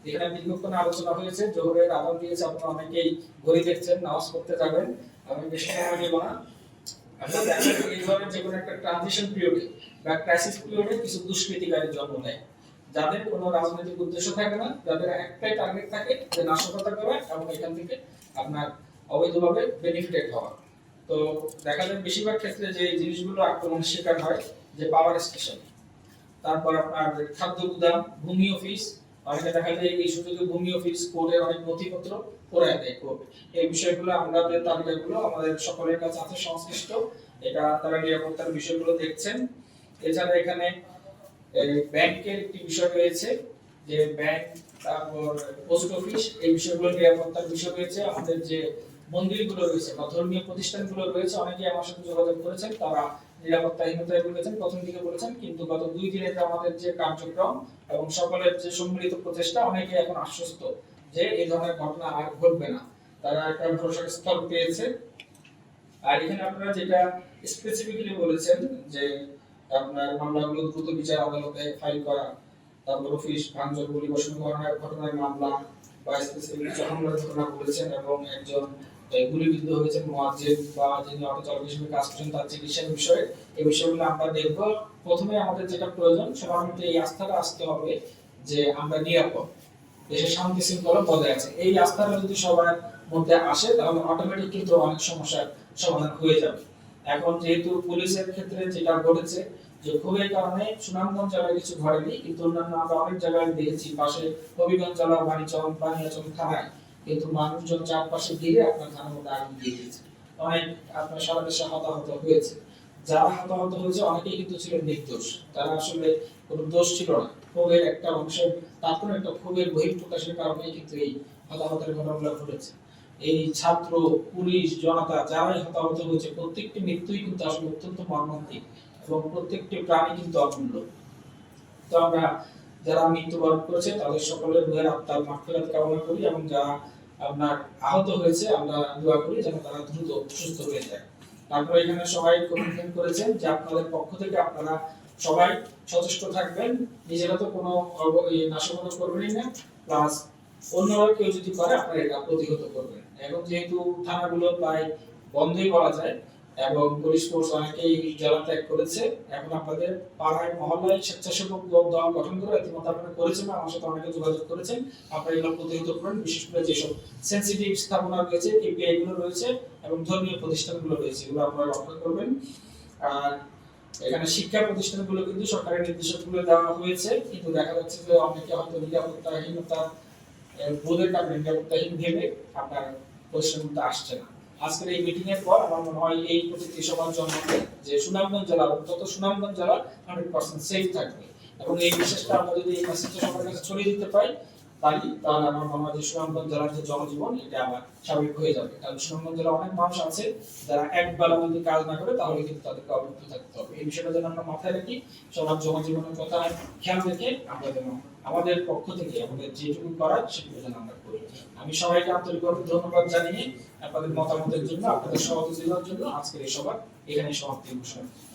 এখানে দীর্ঘক্ষণ আলোচনা হয়েছে, জোহরের আযান দিয়েছে, আপনারা অনেকেই ঘড়ি দেখছেন, নামাজ পড়তে যাবেন। আমি বেশি সময় নেব না। আমরা দেখেন এই ধরনের যে কোনো একটা ট্রানজিশন পিরিয়ডে বা ক্রাইসিস পিরিয়ডে কিছু দুষ্কৃতিকারী জন্ম নেয়, যাদের কোনো রাজনৈতিক উদ্দেশ্য থাকে না, যাদের একটাই টার্গেট থাকে যে নাশকতা করা এবং এখান থেকে আপনার অবৈধভাবে বেনিফিটেড হওয়া। তো দেখা যায় বেশিরভাগ ক্ষেত্রে যে জিনিসগুলো আক্রমণের শিকার হয়, যে পাওয়ার স্টেশন, তারপর আপনার খাদ্য গুদাম, ভূমি অফিস, অনেকে দেখা যায় এই সুযোগে ভূমি অফিস কোর্টের অনেক নথিপত্র পড়ায় দেয় কোর্ট। এই বিষয়গুলো আমাদের তালিকাগুলো আমাদের সকলের কাছে আছে সংশ্লিষ্ট, এটা তারা নিরাপত্তার বিষয়গুলো দেখছেন। এছাড়া এখানে ব্যাংকের একটি বিষয় রয়েছে, যে ব্যাংক, তারপর পোস্ট অফিস, এই বিষয়গুলো নিরাপত্তার বিষয় রয়েছে। আমাদের যে মন্দিরগুলো রয়েছে বা ধর্মীয় প্রতিষ্ঠানগুলো রয়েছে, অনেকেই আমার সাথে যোগাযোগ করেছেন, তারা নিরাপত্তাহীনতায় বলেছেন, প্রথম দিকে বলেছেন, কিন্তু গত 2 দিনে আমাদের যে কার্যক্রম এবং সকলের যে সম্মিলিত প্রচেষ্টা, অনেকে এখন আশ্বস্ত যে এই ধরনের ঘটনা আর ঘটবে না, তারা একটা ভরসার স্থল পেয়েছে। আর এখানে আপনারা যেটা স্পেসিফিক্যালি বলেছেন যে আপনার মামলাগুলো দ্রুত বিচার আদালতে ফাইল করা, তারপর অফিস ভাঙচুর, গুলিবর্ষণ ঘটনার মামলা বা স্পেসিফিক হামলার ঘটনা বলেছেন, এবং একজন গুলিবিদ্ধ হয়েছেন মুয়াজ্জিন বা যিনি অটো চালক হিসেবে কাজ করছেন, তার চিকিৎসার বিষয়ে। এই বিষয়গুলো আমরা দেখব। প্রথমে আমাদের যেটা প্রয়োজন, সবার মধ্যে এই আস্থাটা আসতে হবে যে আমরা নিরাপদ, দেশের শান্তি শৃঙ্খলা বজায় আছে। এই আস্থাটা যদি সবার মধ্যে আসে, তাহলে অটোমেটিক কিন্তু অনেক সমস্যার সমাধান হয়ে যাবে। এখন যেহেতু পুলিশের ক্ষেত্রে যেটা ঘটেছে, যে ক্ষোভের কারণে সুনামগঞ্জ জেলায় কিছু ঘটেনি, কিন্তু অন্যান্য আমরা অনেক জায়গায় দেখেছি, পাশে হবিগঞ্জ জেলা, বানিয়াচং থানায় কিন্তু মানুষজন চারপাশে ঘিরে আপনার থানার মধ্যে আগুন দিয়ে দিয়েছে। অনেক আপনার সারা দেশে হতাহত হয়েছে। যারা হতাহত হয়েছে অনেকেই কিন্তু ছিলেন নির্দোষ, তারা আসলে কোনো দোষ ছিল না। ক্ষোভের একটা অংশের, তারপরে একটা ক্ষোভের বহিঃপ্রকাশের কারণে কিন্তু এই হতাহতের ঘটনাগুলো ঘটেছে। এই ছাত্র, পুলিশ, জনতা যারাই হতাহত হয়েছে, প্রত্যেকটি মৃত্যুই কিন্তু আসলে অত্যন্ত মর্মান্তিক, এবং প্রত্যেকটি প্রাণী কিন্তু অমূল্য। তো আমরা যারা মৃত্যুবরণ করেছে তাদের সকলের রুহের আত্মার মাগফিরাত কামনা করি, এবং যারা আপনার আহত হয়েছে আমরা দোয়া করি যেন তারা দ্রুত সুস্থ হয়ে যায়। তারপরে এখানে সবাই কমিটমেন্ট করেছেন যে আপনাদের পক্ষ থেকে আপনারা সবাই সচেষ্ট থাকবেন, নিজেরা তো কোনো নাশকতা করবেনই না, প্লাস অন্যরা কেউ যদি করে আপনারা এটা প্রতিহত করবেন। এখন যেহেতু থানাগুলো প্রায় বন্ধই বলা যায়, এবং পুলিশ ফোর্স অনেকেই জেলা ত্যাগ করেছে, এখন আপনাদের পাড়ায় মহল্লায় স্বেচ্ছাসেবক দল গঠন করে ইতিমধ্যে আপনারা করেছেন, আমার সাথে অনেকে যোগাযোগ করেছেন, আপনারা এগুলো প্রতিহত করেন। বিশেষ করে যেসব সেন্সিটিভ স্থাপনা রয়েছে, কেপিআই গুলো রয়েছে এবং ধর্মীয় প্রতিষ্ঠানগুলো রয়েছে, এগুলো আপনারা রক্ষা করবেন। আর এখানে শিক্ষা প্রতিষ্ঠানগুলো কিন্তু সরকারের নির্দেশনাগুলো দেওয়া হয়েছে, কিন্তু দেখা যাচ্ছে যে অনেকে হয়তো নিরাপত্তাহীনতা বোধের কারণে নিরাপত্তাহীন ভেবে আপনার প্রতিষ্ঠানগুলোতে আসছে না। আজকের এই মিটিং এর পর আমার মনে হয় এই প্রতিটি সবার জন্য যে সুনামগঞ্জ জেলা, অন্তত সুনামগঞ্জ জেলা 100% সেফ থাকবে, এবং এই বিশেষটা আমরা যদি এই মেসেজটা সবার কাছে ছড়িয়ে দিতে পারি, তাহলে আমার মনে হয় যে সুনামগঞ্জ জেলার যে জনজীবন এটা আবার স্বাভাবিক হয়ে যাবে। কারণ সুনামগঞ্জ জেলা অনেক মানুষ আছে যারা একবেলা যদি কাজ না করে, তাহলে কিন্তু তাদেরকে অবরুদ্ধ থাকতে হবে। এই বিষয়টা যেন আমরা মাথায় রাখি, সবার জনজীবনের কথা খেয়াল রেখে আমরা যেন আমাদের পক্ষ থেকে আমাদের যেটুকু করার সেটুকু যেন আমরা করি। আমি সবাইকে আন্তরিকভাবে ধন্যবাদ জানিয়ে আপনাদের মতামতের জন্য, আপনাদের সহযোগিতার জন্য আজকের এই সভা এখানে সমাপ্তি ঘোষণা।